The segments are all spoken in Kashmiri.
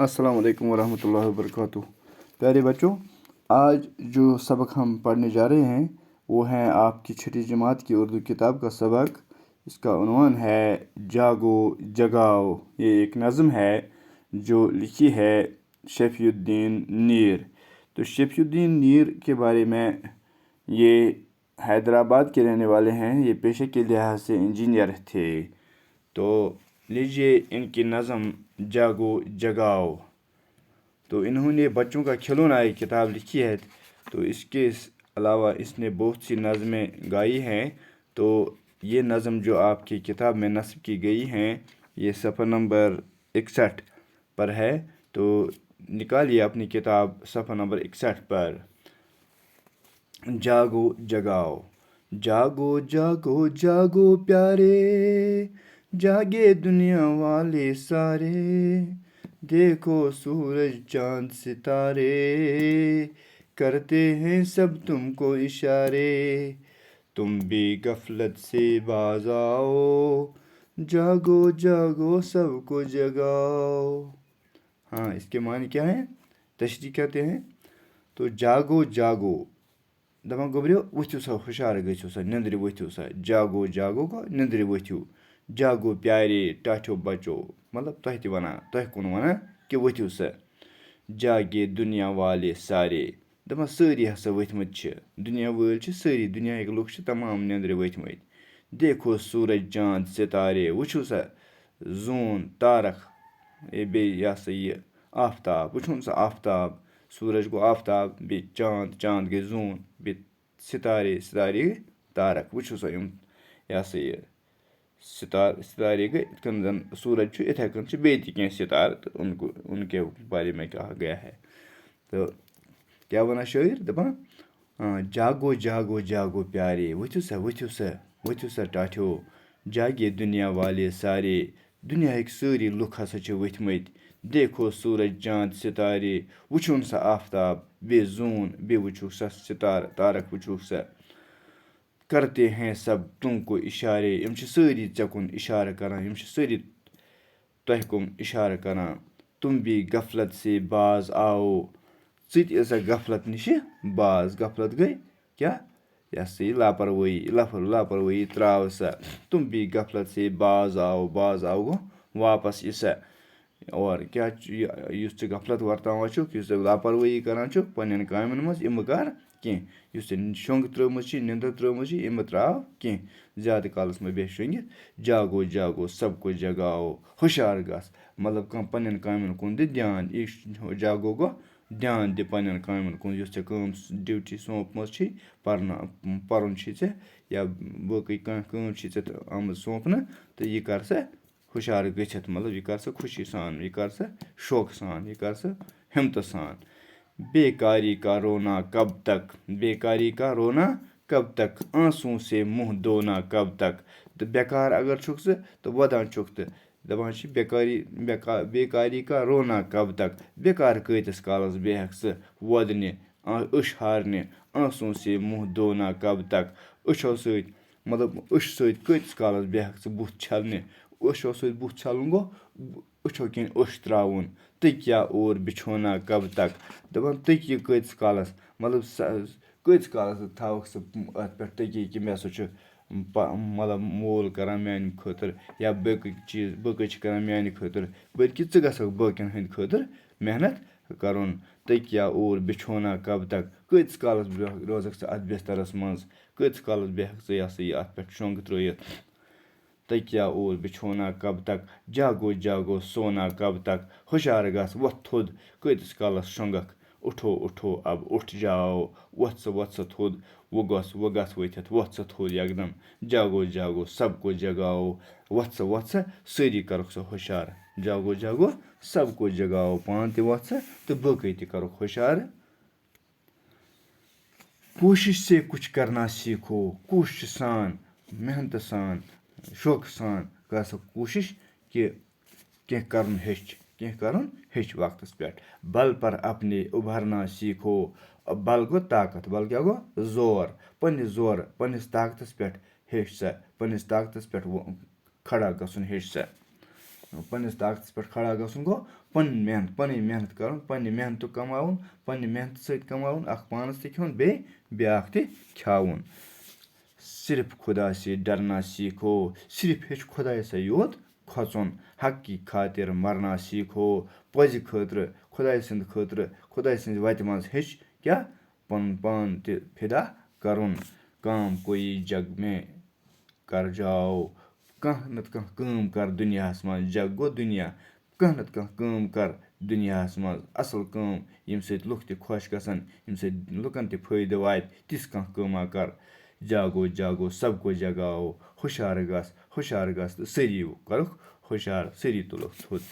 अस्सलाम वालेकुम वरहमतुल्लाहि वबरकातुह। प्यारे बच्चों, आज जो सबक हम पढ़ने जा रहे हैं वो है आपकी छठी जमात की उर्दू किताब का सबक। इसका उन्वान है जागो जगाओ। ये एक नज़म है जो लिखी है शफ़ीउद्दीन नीर। तो शफ़ीउद्दीन नीर के बारे में, ये हैदराबाद के रहने वाले हैं। ये पेशे के लिहाज से इंजीनियर थे। तो लीजिए इनकी नज़म जागो जगाओ। तो इन्होंने बच्चों का खिलौना एक किताब लिखी है। तो इसके अलावा इसने बहुत सी नज़में गाई हैं। तो ये नज़म जो आपकी किताब में नस्ब की गई हैं, ये सफ़ा नंबर 61 पर है। तो निकालिए अपनी किताब सफ़ा नंबर 61 पर। जागो जगाओ। जागो जागो जागो प्यारे, जागे दुनिया वाले सारे। देखो सूरज चांद सितारे, करते हैं सब तुमको इशारे। तुम भी गफलत से बाज आओ, जागो जागो सबको जगाओ। हाँ, इसके मानी क्या है, तशरीह कहते हैं। तो जागो जागो दपान गोबरियो वथियो सा, हुशार गो सा, नंदरि वथियो सा। जागो जागो गो नंदरि वथियो। जागो प्यारे टाठ्यो बचो, मतलब तह ति वनान, तह कुन वनान कि वथियो सा। जागे दुनिया वाले सारे, दपान सारी हसा वथमत छ। दुनिया वाले छ सारी, दुनिया के लोग छ तमाम नंदरि वथमत। देखो सूरज चांद सितारे, वुछो सा जून तारक, ये बे यह सा ये आफ्ताब, वुछुन सा आफ्ताब। सूरज गो आफ्ताब, बे चांद, चांद गई जून, बे सितारे, सितारे गई तारक। वुछो सा यम यह सा ये सितारे गए इत कन जन सूरज छ, इथे कन छ बे ति कह सितारे। तो उनके बारे में कहा गया है। तो क्या वना शायर, दपान जागो जागो जागो प्यारे, वथियो सा टाठ्यो। जागे दुनिया वाले सारे, दुनिया के सारी लुक हसा छ वथमत। देखो सूरज चांद सितारे, वुछुन सा आफ्ताब, बे जून, बे वुछुक सा सितार तारक वुछुक सा। करते हैं सब तुमको इशारे, यम छ सारी चकुन इशारा करान, यम छ सारी तह कुन इशारा करान। तुम भी गफलत से बाज आओ, इत ऐसा गफलत निश बाज। गफलत गई क्या, यह सही लापरवाही, लापरवाही त्राव सा। तुम भी गफलत से बाज आओ गो वापस इसा। और क्या युस गफलत वर्तान छुक, युस लापरवाही करान छुक पन्न कामन मज, यम कर कह। युस शोंग त्रोमज, निंदर त्रोमज, यम त्राव कह। ज्यादा कालस में बे शोंगित। जागो जागो सबको जगाओ, हुशार गस, मतलब कह पन्न कामन कुन दि ध्यान। यह जागो गो ध्यान दि पन्न कामन कुन, युस कम ड्यूटी सौंपमज छी, परन छी चे, या बाकी कम छी चे आमद सौंपन। तो यह कर सा हुशार गछित, मतलब यह कर सा खुशी सान, यह कर सा शौक सान, यह कर सा हिम्मत सान। बेकारी का रोना कब तक, बेकारी का रोना कब तक, आंसू से मुंह धोना कब तक। तो बेकार अगर छुक से तो वदान छुक तो दपान छ बेकारी का रोना कब तक, बेकार कतिस कालस बेहक से वदने, अश हारने। आंसू से मुंह धोना कब तक, अशो सत, मतलब अश सत कतिस कालस बेहक से बुथ छलने। अशो सत बुथ छलन गो अशो किन अश त्राउन। तकिया और बिछोना कब तक, दपान तकिया कतिस कालस, मतलब कतिस कालस थवक से अत पे तकिया कि मे हसा मतलब मोल करान म्यान खतर, या बाकी चीज बाकी करान म्यान खतर, बल्कि च गसक बाकिन हंद खतर मेहनत करुन। तकिया और बिछोना कब तक, कतिस कालस रोजक से अत बिस्तरस मज, कतिस कालस बेहक से यह सा अत पे शोंग त्रित। तकिया और बिछोना कब तक, जागो जागो सोना कब तक, हुशार गस वथ थोद, कतिस कालस शोंगक। उठो उठो अब उठ जाओ, वथ सा थोद, वो गस वथित, वथ सा थोद एकदम। जागो जागो सबको जगाओ, वथ सा सारी करुक सा हुशार। जागो जागो सबको जगाओ, पान ते वथ सा तो बाकी ते करुक हुशार। कोशिश से कुछ करना सीखो, कोशिश सान, मेहनत सान, शौक सान कर सा कोशिश कि कह करन हेच वक्तस पे। बल पर अपने उभरना सीखो। बल गो ताकत, बल क्या गो जोर, पन्निस ताकतस पे हेच सा, पन्निस ताकतस पे खड़ा गसन हेच सा। پنٛنِس طاقتَس پٮ۪ٹھ کھڑا گژھُن گوٚو پَنٕنۍ محنت کَرُن پنٛنہِ محنتُک کَماوُن پنٛنہِ محنتہٕ سۭتۍ کَماوُن اَکھ پانَس تہِ کھیوٚن بیٚیہِ بیٛاکھ تہِ کھیٛاوُن صرف خدا سے ڈرنا سیٖکھو صرف ہیٚچھ خۄدایَسَے یوت کھۄژُن حق کی خاطر مرنا سیٖکھو پٔزِ خٲطرٕ خۄداے سٕنٛدِ خٲطرٕ خۄداے سٕنٛزِ وَتہِ منٛز ہیٚچھ کیٛاہ پَنُن پان تہِ فِدا کَرُن کام کویی جگ میں کر جاو کانٛہہ نَتہٕ کانٛہہ کٲم کَر دُنیاہَس منٛز جگ گوٚو دُنیا کانٛہہ نَتہٕ کانٛہہ کٲم کَر دُنیاہَس منٛز اَصٕل کٲم ییٚمہِ سۭتۍ لُکھ تہِ خۄش گژھن ییٚمہِ سۭتۍ لُکَن تہِ فٲیدٕ واتہِ تِژھ کانٛہہ کٲمہ کَر جاگو جاگو سب کو جگاو ہُشار گژھ تہٕ سٲری کَرُکھ ہُشار سٲری تُلُکھ تھوٚد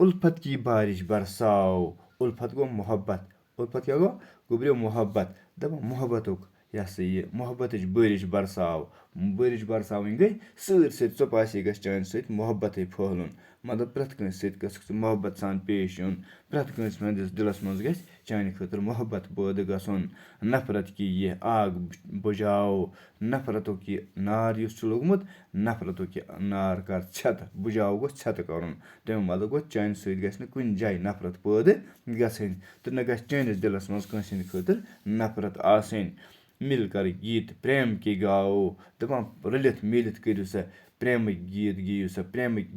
اُلفت کی بارش برساو اُلفت گوٚو محبت اُلفت کیٛاہ گوٚو گوٚبریو محبت دَپان محبتُک یہِ ہسا یہِ محبتٕچ بٲرِش برساو بٲرِش برساوٕنۍ گٔے سٲرسٕے ژۄپاسے گژھِ چانہِ سۭتۍ محبتٕے پھٲلُن مطلب پرٛٮ۪تھ کٲنٛسہِ سۭتۍ گژھکھ ژٕ محبت سان پیش یُن پرٛٮ۪تھ کٲنٛسہِ ہٕنٛدِس دِلَس منٛز گژھِ چانہِ خٲطرٕ محبت پٲدٕ گژھُن نفرت کی یہِ آگ بُجاو نفرتُک یہِ نار یُس چھُ لوٚگمُت نفرتُک یہِ نار کر ژھٮ۪تہٕ بُجاو گوٚو ژھٮ۪تہٕ کَرُن تَمیُک مطلب گوٚو چانہِ سۭتۍ گژھِ نہٕ کُنہِ جایہِ نفرت پٲدٕ گژھٕنۍ تہٕ نہ گژھِ چٲنِس دِلَس منٛز کٲنٛسہِ ہِنٛدِ خٲطرٕ نفرت آسٕنۍ مِل کر گیٖت پرٛیم کی گاو دَپان رٔلِتھ میٖلِتھ کٔرِو سا پرٛیمٕکۍ گیٖت گیٚیِو سا پرٛیمٕکۍ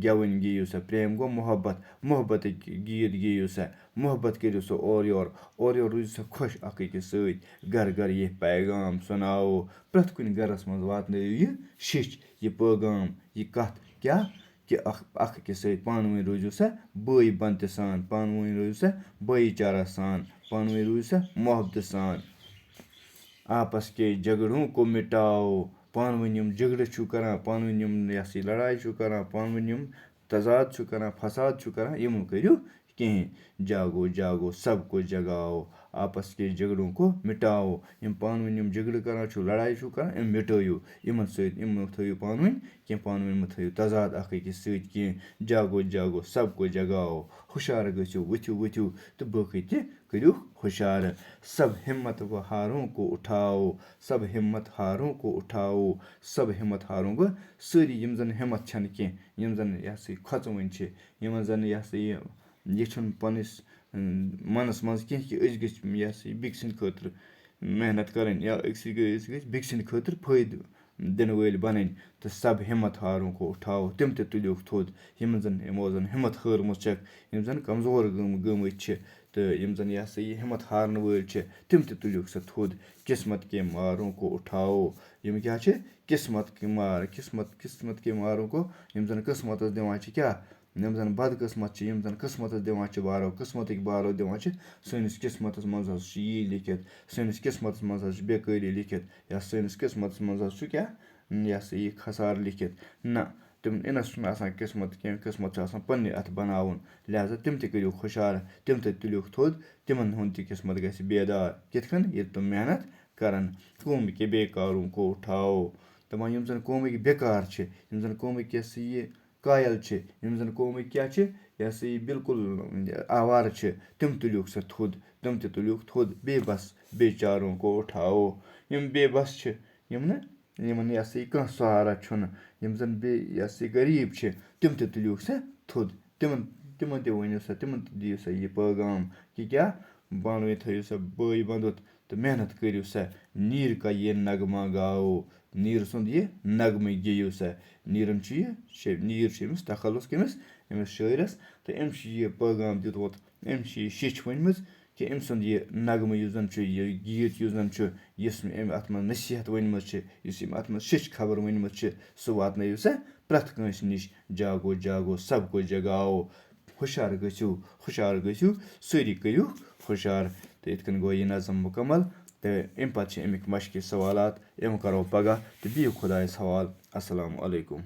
گٮ۪وٕنۍ گیٚیِو سا پرٛیم گوٚو محبت محبتٕکۍ گیٖت گیٚیِو سا محبت کٔرِو سا اورٕ یورٕ روٗزِو سا خۄش اَکھ أکِس سۭتۍ گَرٕ گَرٕ یہِ پیغام سُناوو پرٛٮ۪تھ کُنہِ گَرَس منٛز واتنٲیِو یہِ شیٚچھ یہِ پٲغام یہِ کَتھ کیٛاہ کہِ اَکھ أکِس سۭتۍ پانہٕ ؤنۍ روٗزِو سا بٲے بنتہِ سان پانہٕ ؤنۍ روٗزِو سا بٲیی چارہ سان پانہٕ ؤنۍ روٗزِو سا محبتہٕ سان آپس کے جگڑوں کو مِٹاو پانہٕ ؤنۍ یِم جگڑٕ چھُو کَران پانہٕ ؤنۍ یِم یہِ ہسا یہِ لڑایہِ چھُو کَران پانہٕ ؤنۍ یِم تضاد چھُ کَران فساد چھُ کَران یِم مہٕ کٔرِو کِہیٖنۍ جاگو جاگو سب کو جگاو آپس کے جگڑوں کو مِٹاو یِم پانہٕ ؤنۍ یِم جگڑٕ کَران چھُو لڑایہِ چھُو کَران یِم مِٹٲیِو یِمن سۭتۍ یِم مہٕ تھٲیِو پانہٕ ؤنۍ کینٛہہ پانہٕ ؤنۍ مہٕ تھٲیِو تضاد اَکھ أکِس سۭتۍ کینٛہہ جاگو جاگو سب کو جگاو ہُشار گٔژھِو ؤتھِو تہٕ باقٕے تہِ کٔرِو ہُشارٕ سب ہِمت و ہاروں کو اُٹھاو سب ہِمت ہاروں کو اُٹھاو سب ہِمت ہاروں گوٚو سٲری یِم زَن ہِمت چھَنہٕ کینٛہہ یِم زَن یہِ ہسا یہِ کھۄژوٕنۍ چھِ یِمن زَن یہِ ہسا یہِ چھُنہٕ پنٛنِس منَس منٛز کینٛہہ کہِ أسۍ گٔژھۍ یہِ ہسا یہِ بیٚکہِ سٕنٛدِ خٲطرٕ محنت کَرٕنۍ یا أسۍ گٔژھۍ بیٚکہِ سٕنٛدِ خٲطرٕ فٲیدٕ دِنہٕ وٲلۍ بَنٕنۍ تہٕ سب ہِمت ہاروں کو اُٹھاو تِم تہِ تُلیوکھ تھوٚد یِمو زَن ہِمت ہٲرمٕژ چھَکھ یِم زَن کمزور گٔمٕتۍ چھِ تہٕ یِم زَن یہِ ہسا یہِ ہِمت ہارنہٕ وٲلۍ چھِ تِم تہِ تُلیوکھ سا تھوٚد قسمت کے ماروں کو اُٹھاو یِم کیٛاہ چھِ قسمت کے ماروں کو یِم زَن قٕسمَتَس دِوان چھِ کیٛاہ یِم زَن بدقٕسمت چھِ یِم زَن قٕسمَتَس دِوان چھِ وارو قٕسمَتٕکۍ بارو دِوان چھِ سٲنِس قسمَتَس منٛز حظ چھُ یی لیکھِتھ سٲنِس قسمَتَس منٛز حظ چھِ بےکٲری لیکھِتھ یا سٲنِس قسمَتَس منٛز حظ چھُ کیٛاہ یہِ ہسا یہِ خسارٕ لیکھِتھ نہ تِم اِنَس چھُنہٕ آسان قسمت کینٛہہ قسمت چھُ آسان پنٛنہِ اَتھٕ بَناوُن لہٰذا تِم تہِ کٔرِو ہُشار تِم تہِ تُلیوکھ تھوٚد تِمَن ہُنٛد تہِ قسمت گژھِ بیدار کِتھ کٔنۍ ییٚلہِ تِم محنت کَرَن قوم کے بیکاروں کو اُٹھاو دَپان یِم زَن قومٕکۍ بٮ۪کار چھِ یِم زَن قومٕکۍ یہِ ہسا یہِ قایل چھِ یِم زَن قومٕکۍ کیٛاہ چھِ یہِ ہسا یہِ بِلکُل آوارٕ چھِ تِم تُلیوکھ سا تھوٚد تِم تہِ تُلیوکھ تھوٚد بیٚیہِ بَس بیٚیہِ چاروں کو اُٹھاو یِم بے بَس چھِ یِم نہٕ یِمَن یہِ ہسا یہِ کانٛہہ سہارا چھُنہٕ یِم زَن بیٚیہِ یہِ ہسا یہِ غریٖب چھِ تِم تہِ تُلیوکھ سا تھوٚد تِمن تہِ ؤنِو سا تِمن تہِ دِیِو سا یہِ پٲغام کہِ کیٛاہ پانہٕ ؤنۍ تھٲیِو سا بٲے بنٛدُت تہٕ محنت کٔرِو سا نیٖر کا یہِ نغمہ گاو نیٖرٕ سُنٛد یہِ نغمہٕ گیٚیِو سا نیٖرَن چھُ یہِ نیٖر چھُ أمِس تخلُص کٔمِس أمِس شٲعرَس تہٕ أمِس چھُ یہِ پٲغام دیُتمُت أمِس چھِ یہِ شیٚچھ ؤنۍمٕژ کہِ أمۍ سُنٛد یہِ نغمہٕ یُس زَن چھُ یہِ گیٖت یُس زَن چھُ یُس أمۍ اَتھ منٛز نصیحت ؤنۍمٕژ چھِ یُس أمۍ اَتھ منٛز شیٚچھ خبر ؤنۍمٕژ چھِ سُہ واتنٲیِو سا پرٛٮ۪تھ کٲنٛسہِ نِش جاگو جاگو سب کو جگاو ہُشار گٔژھِو سٲری کٔرِو ہُشار تہٕ یِتھ کٔنۍ گوٚو یہِ نظم مُکمل تہٕ اَمہِ پَتہٕ چھِ اَمِکۍ مشقی سوالات یِم کَرو پگاہ تہٕ بِہِو خۄدایَس حوال اَسَلامُ علیکُم